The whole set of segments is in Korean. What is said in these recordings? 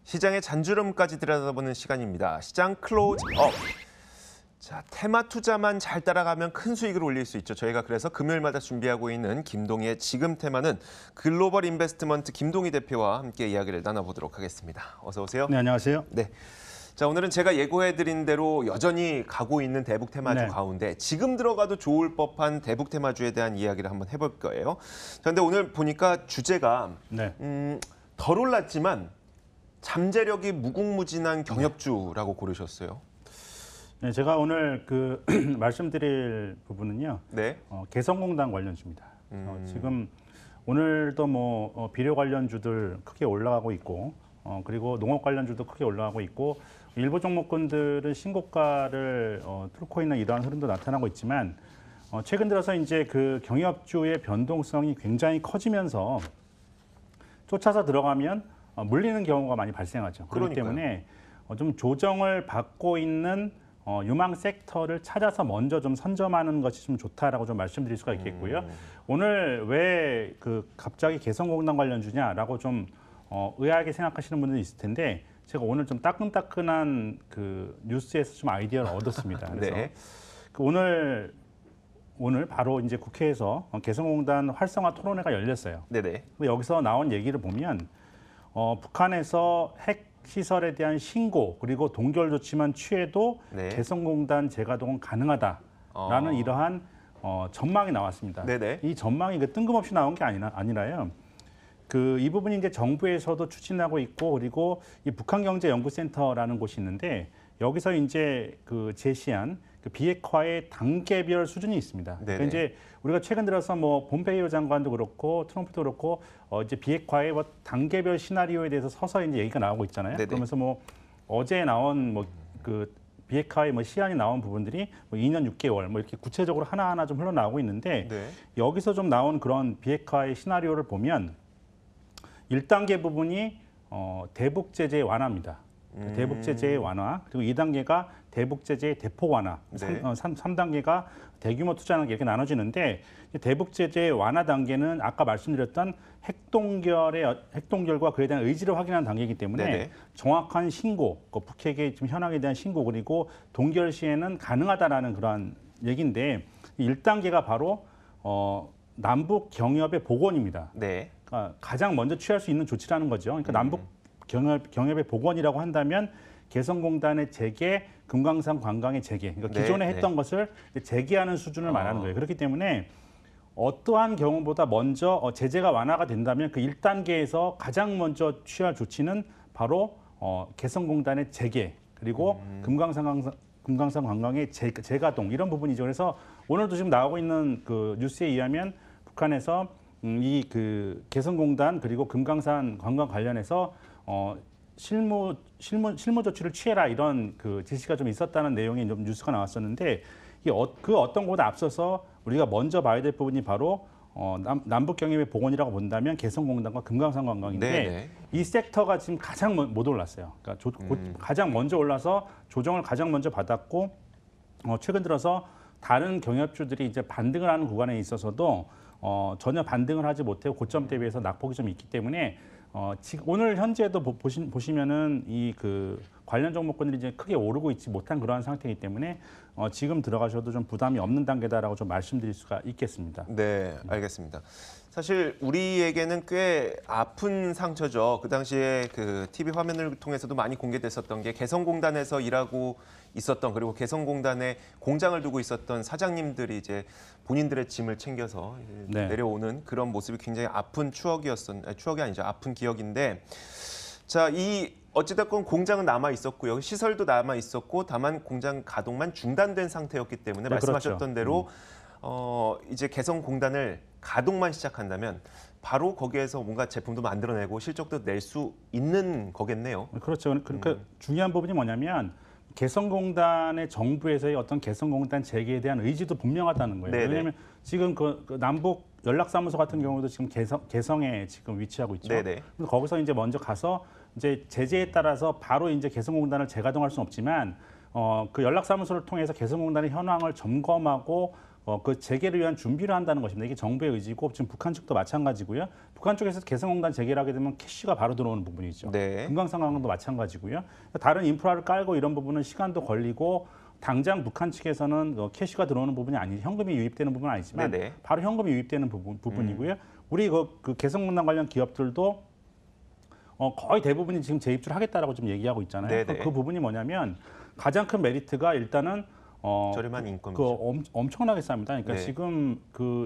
시장의 잔주름까지 들여다보는 시간입니다. 시장 클로즈업. 자, 테마 투자만 잘 따라가면 큰 수익을 올릴 수 있죠. 저희가 그래서 금요일마다 준비하고 있는 김동희의 지금 테마는 글로벌 인베스트먼트 김동희 대표와 함께 이야기를 나눠보도록 하겠습니다. 어서 오세요. 네, 안녕하세요. 네. 자, 오늘은 제가 예고해드린 대로 여전히 가고 있는 대북 테마주 가운데 지금 들어가도 좋을 법한 대북 테마주에 대한 이야기를 한번 해볼 거예요. 그런데 오늘 보니까 주제가 덜 올랐지만 잠재력이 무궁무진한 경협주라고 고르셨어요. 네, 제가 오늘 말씀드릴 부분은요. 네. 개성공단 관련주입니다. 지금 오늘도 비료 관련주들 크게 올라가고 있고, 그리고 농업 관련주도 크게 올라가고 있고, 일부 종목군들은 신고가를 뚫고 있는 이러한 흐름도 나타나고 있지만, 최근 들어서 이제 그 경협주의 변동성이 굉장히 커지면서 쫓아서 들어가면 물리는 경우가 많이 발생하죠. 그렇기 때문에 좀 조정을 받고 있는 유망 섹터를 찾아서 먼저 좀 선점하는 것이 좀 좋다라고 좀 말씀드릴 수가 있겠고요. 오늘 왜 갑자기 개성공단 관련주냐라고 좀 의아하게 생각하시는 분들이 있을 텐데, 제가 오늘 좀 따끈따끈한 뉴스에서 좀 아이디어를 얻었습니다. 그래서 네. 오늘 바로 이제 국회에서 개성공단 활성화 토론회가 열렸어요. 네네. 여기서 나온 얘기를 보면 북한에서 핵 시설에 대한 신고 그리고 동결 조치만 취해도 개성공단 재가동은 가능하다라는 이러한 전망이 나왔습니다. 네네. 이 전망이 뜬금없이 나온 게 아니라요. 이 부분이 이제 정부에서도 추진하고 있고, 그리고 이 북한경제연구센터라는 곳이 있는데 여기서 이제 제시한 비핵화의 단계별 수준이 있습니다. 그러니까 이제 우리가 최근 들어서 폼페이오 장관도 그렇고 트럼프도 그렇고 이제 비핵화의 단계별 시나리오에 대해서 서서 이제 얘기가 나오고 있잖아요. 네네. 그러면서 어제 나온 비핵화의 시안이 나온 부분들이 2년 6개월 이렇게 구체적으로 하나하나 좀 흘러나오고 있는데 여기서 좀 나온 그런 비핵화의 시나리오를 보면 1단계 부분이 대북 제재 완화입니다. 대북 제재의 완화, 그리고 2단계가 대북 제재의 대폭 완화, 3단계가 대규모 투자하는 게 이렇게 나눠지는데, 대북 제재의 완화 단계는 아까 말씀드렸던 핵동결과 그에 대한 의지를 확인하는 단계이기 때문에 정확한 신고, 북핵의 지금 현황에 대한 신고, 그리고 동결 시에는 가능하다라는 그러한 얘기인데, 1단계가 바로 남북 경협의 복원입니다. 그러니까 가장 먼저 취할 수 있는 조치라는 거죠. 그러니까 남북 경협의 복원이라고 한다면 개성공단의 재개, 금강산 관광의 재개, 그러니까 기존에 했던 것을 재개하는 수준을 말하는 거예요. 그렇기 때문에 어떠한 경우보다 먼저 제재가 완화가 된다면 그 1단계에서 가장 먼저 취할 조치는 바로 개성공단의 재개, 그리고 금강산 관광의 재가동, 이런 부분이죠. 그래서 오늘도 지금 나오고 있는 뉴스에 의하면 북한에서 이 개성공단 그리고 금강산 관광 관련해서 실무 조치를 취해라, 이런 지시가 좀 있었다는 내용의 좀 뉴스가 나왔었는데, 어떤 것보다 앞서서 우리가 먼저 봐야 될 부분이 바로 남북 경협의 복원이라고 본다면 개성공단과 금강산 관광인데 이 섹터가 지금 가장 못 올랐어요. 그러니까 가장 먼저 올라서 조정을 가장 먼저 받았고, 최근 들어서 다른 경협주들이 이제 반등을 하는 구간에 있어서도 전혀 반등을 하지 못하고 고점 대비해서 낙폭이 좀 있기 때문에 지금 오늘 현재도 보시면은 이 관련 종목군들이 이제 크게 오르고 있지 못한 그러한 상태이기 때문에 지금 들어가셔도 좀 부담이 없는 단계다라고 좀 말씀드릴 수가 있겠습니다. 네, 알겠습니다. 사실 우리에게는 꽤 아픈 상처죠. 그 당시에 TV 화면을 통해서도 많이 공개됐었던 게 개성공단에서 일하고 있었던, 그리고 개성공단에 공장을 두고 있었던 사장님들이 이제 본인들의 짐을 챙겨서 내려오는 그런 모습이 굉장히 아픈 추억이 아니죠. 아픈 기억인데, 자, 어찌됐건 공장은 남아 있었고요. 시설도 남아 있었고, 다만 공장 가동만 중단된 상태였기 때문에 말씀하셨던 대로 이제 개성공단을 가동만 시작한다면 바로 거기에서 뭔가 제품도 만들어내고 실적도 낼 수 있는 거겠네요. 그렇죠. 그러니까 중요한 부분이 뭐냐면 개성공단의 정부에서의 어떤 개성공단 재개에 대한 의지도 분명하다는 거예요. 왜냐하면 지금 남북 연락사무소 같은 경우도 지금 개성에 지금 위치하고 있죠. 그래서 거기서 이제 먼저 가서 이제 제재에 따라서 바로 이제 개성공단을 재가동할 수는 없지만 그 연락사무소를 통해서 개성공단의 현황을 점검하고 그 재개를 위한 준비를 한다는 것입니다. 이게 정부의 의지고 지금 북한 측도 마찬가지고요. 북한 쪽에서 개성공단 재개를 하게 되면 캐시가 바로 들어오는 부분이죠. 네. 금강산강도 마찬가지고요. 다른 인프라를 깔고 이런 부분은 시간도 걸리고 당장 북한 측에서는 캐시가 들어오는 부분이 아니, 현금이 유입되는 부분은 아니지만 네네. 바로 현금이 유입되는 부분이고요. 우리 그 개성공단 관련 기업들도 거의 대부분이 지금 재입주를 하겠다라고 좀 얘기하고 있잖아요. 네네. 그 부분이 뭐냐면 가장 큰 메리트가 일단은 저렴한 인건비죠. 엄청나게 쌉니다. 그러니까 네. 지금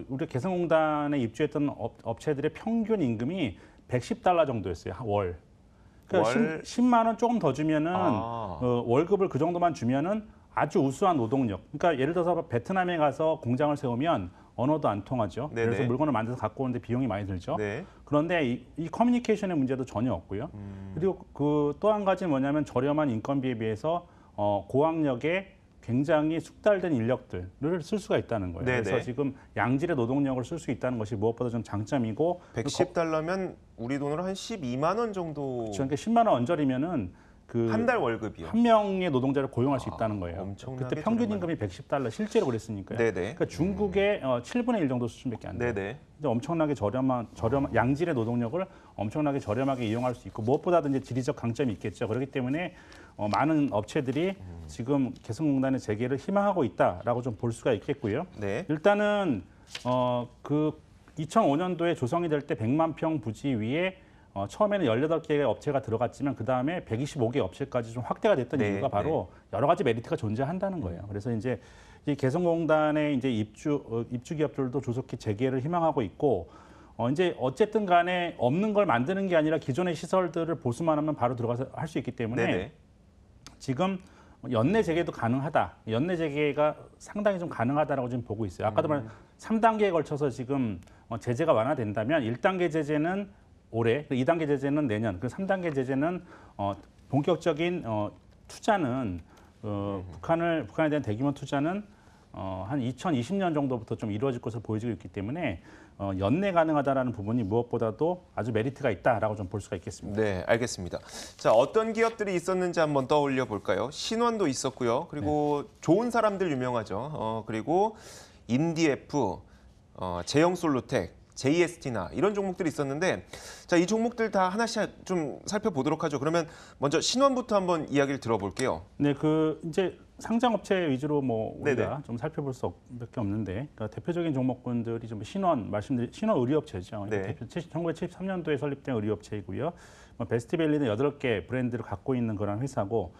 우리 개성공단에 입주했던 업체들의 평균 임금이 $110 정도였어요. 월. 그러니까 월? 10만 원 조금 더 주면은 월급을 그 정도만 주면은 아주 우수한 노동력. 그러니까 예를 들어서 베트남에 가서 공장을 세우면 언어도 안 통하죠. 네네. 그래서 물건을 만들어서 갖고 오는데 비용이 많이 들죠. 네. 그런데 이 커뮤니케이션의 문제도 전혀 없고요. 그리고 그 또 한 가지 뭐냐면 저렴한 인건비에 비해서 고학력의 굉장히 숙달된 인력들을 쓸 수가 있다는 거예요. 네네. 그래서 지금 양질의 노동력을 쓸 수 있다는 것이 무엇보다 좀 장점이고 $110면 우리 돈으로 한 12만 원 정도. 그러니까 10만 원 언저리면은 한 달 월급이요. 한 명의 노동자를 고용할 수 있다는 거예요. 엄청나게 그때 평균 저렴하네. 임금이 $110 실제로 그랬으니까요. 네네. 그러니까 중국의 7분의 1 정도 수준밖에 안 돼요. 네네. 이제 엄청나게 저렴한 양질의 노동력을 엄청나게 저렴하게 이용할 수 있고 무엇보다도 이제 지리적 강점이 있겠죠. 그렇기 때문에 많은 업체들이 지금 개성공단의 재개를 희망하고 있다라고 좀 볼 수가 있겠고요. 네. 일단은 그 2005년도에 조성이 될 때 100만 평 부지 위에 처음에는 18개의 업체가 들어갔지만 그 다음에 125개 업체까지 좀 확대가 됐던 네, 이유가 바로 여러 가지 메리트가 존재한다는 거예요. 그래서 이제 이 개성공단의 이제 입주 기업들도 조속히 재개를 희망하고 있고 이제 어쨌든 간에 없는 걸 만드는 게 아니라 기존의 시설들을 보수만 하면 바로 들어가서 할 수 있기 때문에 네네. 지금 연내 재개도 가능하다. 연내 재개가 상당히 좀 가능하다라고 지금 보고 있어요. 아까도 말한 3단계에 걸쳐서 지금 제재가 완화된다면 1단계 제재는 올해, 2단계 제재는 내년, 그 3단계 제재는 본격적인 투자는 북한에 대한 대규모 투자는 한 2020년 정도부터 좀 이루어질 것으로 보여지고 있기 때문에 연내 가능하다라는 부분이 무엇보다도 아주 메리트가 있다라고 좀 볼 수가 있겠습니다. 네, 알겠습니다. 자, 어떤 기업들이 있었는지 한번 떠올려 볼까요? 신원도 있었고요. 그리고 좋은 사람들 유명하죠. 그리고 인디에프, 제형솔루텍, JST나 이런 종목들이 있었는데 자, 이 종목들 다 하나씩 좀 살펴보도록 하죠. 그러면 먼저 신원부터 한번 이야기를 들어볼게요. 네, 이제 상장업체 위주로 우리가 네네. 좀 살펴볼 수밖에 없는데 그러니까 대표적인 종목군들이 좀 신원 의류업체죠. 네. 1973년도에 설립된 의류업체이고요. 베스트밸리는 8개 브랜드를 갖고 있는 그런 회사고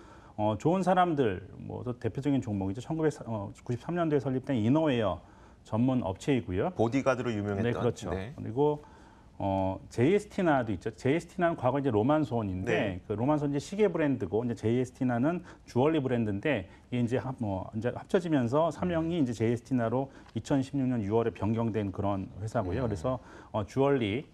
좋은 사람들 또 대표적인 종목이죠. 1993년도에 설립된 이너웨어 전문 업체이고요. 보디가드로 유명했던. 네, 그렇죠. 네. 그리고 JST나도 있죠. JST나는 과거 이제 로만손인데 네. 그 로만손 이제 시계 브랜드고 이제 JST나는 주얼리 브랜드인데 이게 이제 이제 합쳐지면서 사명이 이제 JST나로 2016년 6월에 변경된 그런 회사고요. 그래서 주얼리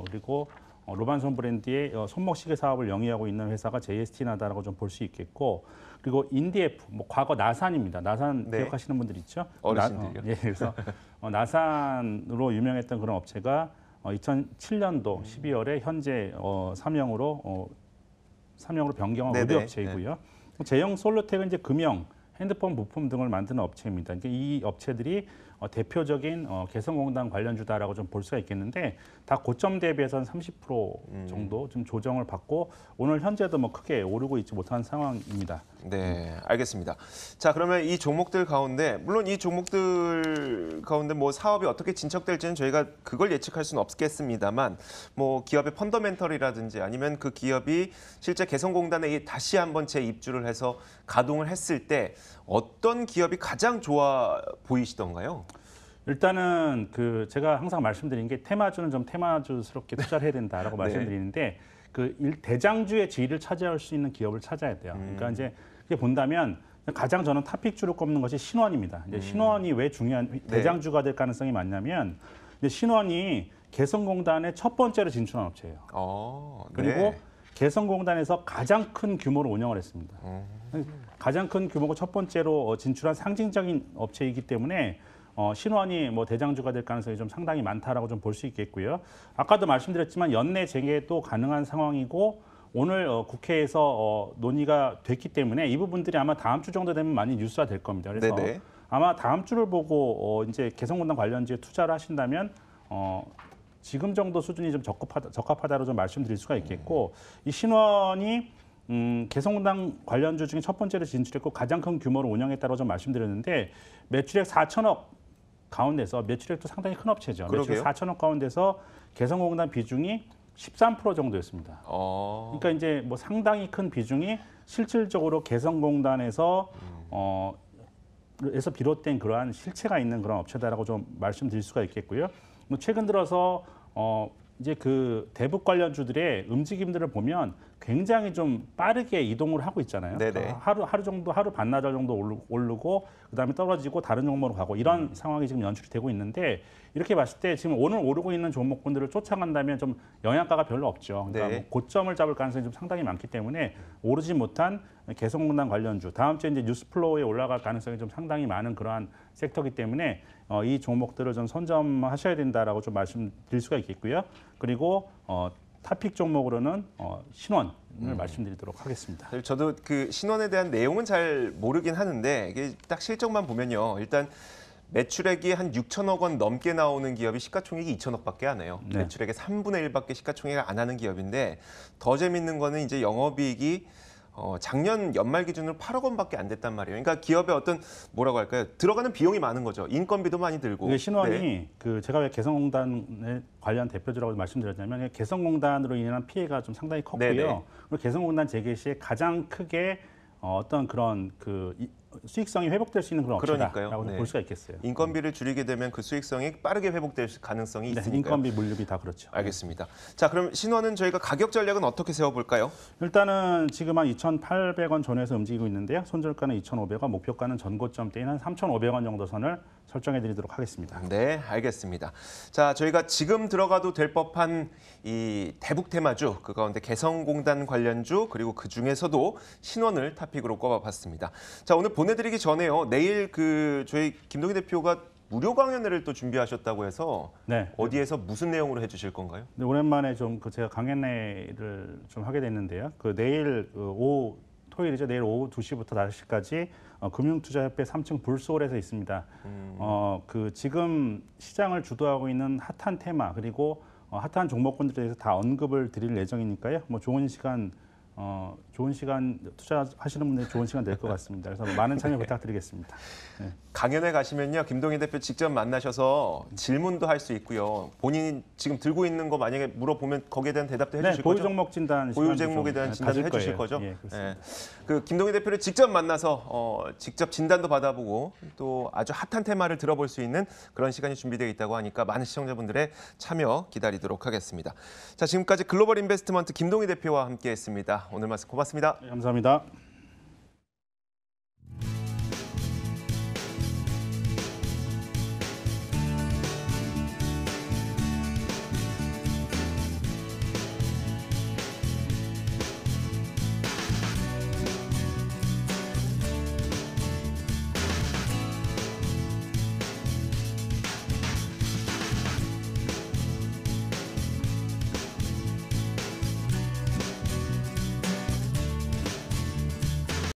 그리고 로만손 브랜드의 손목 시계 사업을 영위하고 있는 회사가 JST나다라고 좀 볼 수 있겠고 그리고 인디에프 과거 나산입니다. 나산 네. 기억하시는 분들 있죠? 어르신들요. 예, 그래서 나산으로 유명했던 그런 업체가 2007년도 12월에 현재 사명으로 변경한 네네. 의류업체이고요. 제형 솔루텍은 이제 금형, 핸드폰 부품 등을 만드는 업체입니다. 그러니까 이 업체들이 대표적인 개성공단 관련주다라고 좀 볼 수가 있겠는데 다 고점 대비해서는 30% 정도 좀 조정을 받고 오늘 현재도 크게 오르고 있지 못한 상황입니다. 네, 알겠습니다. 자, 그러면 이 종목들 가운데 물론 이 종목들 가운데 사업이 어떻게 진척될지는 저희가 그걸 예측할 수는 없겠습니다만 기업의 펀더멘털이라든지 아니면 그 기업이 실제 개성공단에 다시 한번 재입주를 해서 가동을 했을 때 어떤 기업이 가장 좋아 보이시던가요? 일단은 제가 항상 말씀드린 게 테마주는 좀 테마주스럽게 투자를 해야 된다라고 네. 말씀드리는데 대장주의 지위를 차지할 수 있는 기업을 찾아야 돼요. 그러니까 이제 본다면 가장 저는 탑픽주로 꼽는 것이 신원입니다. 이제 신원이 왜 중요한 대장주가 될 가능성이 많냐면 이제 신원이 개성공단의 첫 번째로 진출한 업체예요. 그리고 네. 개성공단에서 가장 큰 규모로 운영을 했습니다. 가장 큰 규모가 첫 번째로 진출한 상징적인 업체이기 때문에 신원이 대장주가 될 가능성이 좀 상당히 많다라고 좀 볼 수 있겠고요. 아까도 말씀드렸지만 연내 재개도 가능한 상황이고 오늘 국회에서 논의가 됐기 때문에 이 부분들이 아마 다음 주 정도 되면 많이 뉴스화 될 겁니다. 그래서 네네. 아마 다음 주를 보고 이제 개성공단 관련주에 투자를 하신다면 지금 정도 수준이 좀 적합하다로 좀 말씀드릴 수가 있겠고 이 신원이 개성공단 관련주 중에 첫 번째로 진출했고 가장 큰 규모로 운영했다고 좀 말씀드렸는데 매출액 4천억 가운데서 매출액도 상당히 큰 업체죠. 그러게요. 매출액 4천억 가운데서 개성공단 비중이 13% 정도였습니다. 그러니까 이제 뭐 상당히 큰 비중이 실질적으로 개성공단에서 에서 비롯된 그러한 실체가 있는 그런 업체다라고 좀 말씀드릴 수가 있겠고요. 뭐 최근 들어서 이제 그 대북 관련주들의 움직임들을 보면 굉장히 좀 빠르게 이동을 하고 있잖아요. 네네. 하루 정도, 하루 반나절 정도 오르고 그다음에 떨어지고 다른 종목으로 가고 이런 상황이 지금 연출이 되고 있는데 이렇게 봤을 때 지금 오늘 오르고 있는 종목군들을 쫓아간다면 좀 영향가가 별로 없죠. 그러니까 네. 뭐 고점을 잡을 가능성이 좀 상당히 많기 때문에 오르지 못한 개성공단 관련주 다음 주에 이제 뉴스플로우에 올라갈 가능성이 좀 상당히 많은 그러한 섹터이기 때문에 이 종목들을 좀 선점하셔야 된다라고 좀 말씀드릴 수가 있겠고요. 그리고 타픽 종목으로는 신원을 말씀드리도록 하겠습니다. 사실 저도 그 신원에 대한 내용은 잘 모르긴 하는데 이게 딱 실적만 보면요. 일단 매출액이 한 6천억 원 넘게 나오는 기업이 시가총액이 2천억밖에 안 해요. 네. 매출액의 3분의 1밖에 시가총액을 안 하는 기업인데 더 재밌는 거는 이제 영업이익이 작년 연말 기준으로 8억 원밖에 안 됐단 말이에요. 그러니까 기업의 어떤 뭐라고 할까요? 들어가는 비용이 많은 거죠. 인건비도 많이 들고. 이게 신원이 네. 그 제가 왜 개성공단에 관련 대표주라고 말씀드렸냐면 개성공단으로 인한 피해가 좀 상당히 컸고요. 네네. 그리고 개성공단 재개 시에 가장 크게 어떤 그런 수익성이 회복될 수 있는 그런 그러니까요. 업체다라고 네. 볼 수가 있겠어요. 인건비를 줄이게 되면 그 수익성이 빠르게 회복될 가능성이 네, 있으니까요. 인건비, 물류비 다 그렇죠. 알겠습니다. 자, 그럼 신원은 저희가 가격 전략은 어떻게 세워볼까요? 일단은 지금 한 2,800원 전후에서 움직이고 있는데요. 손절가는 2,500원, 목표가는 전고점 대인 한 3,500원 정도 선을 설정해 드리도록 하겠습니다. 네, 알겠습니다. 자, 저희가 지금 들어가도 될 법한 이 대북 테마주, 그 가운데 개성공단 관련주, 그리고 그 중에서도 신원을 타픽으로 꼽아봤습니다. 자, 오늘 보내드리기 전에요. 내일 그 저희 김동희 대표가 무료 강연회를 또 준비하셨다고 해서 네. 어디에서 무슨 내용으로 해주실 건가요? 네, 오랜만에 좀 제가 강연회를 좀 하게 됐는데요. 그 내일 오후 토요일이죠. 내일 오후 2시부터 5시까지 금융투자협회 3층 불소홀에서 있습니다. 그 지금 시장을 주도하고 있는 핫한 테마 그리고 핫한 종목군들에 대해서 다 언급을 드릴 예정이니까요. 뭐 좋은 시간 투자하시는 분들이 좋은 시간 될 것 같습니다. 그래서 많은 참여 부탁드리겠습니다. 네. 강연회 가시면요, 김동희 대표 직접 만나셔서 질문도 할 수 있고요. 본인이 지금 들고 있는 거 만약에 물어보면 거기에 대한 대답도 해주실 보유 거죠? 종목 진단 보유 시간도 종목에 좀, 대한 네, 진단을 가질 해주실 거예요. 거죠? 예, 그렇습니다. 그 김동희 대표를 직접 만나서 직접 진단도 받아보고 또 아주 핫한 테마를 들어볼 수 있는 그런 시간이 준비되어 있다고 하니까 많은 시청자분들의 참여 기다리도록 하겠습니다. 자, 지금까지 글로벌 인베스트먼트 김동희 대표와 함께했습니다. 오늘 말씀 고맙습니다. 네, 감사합니다.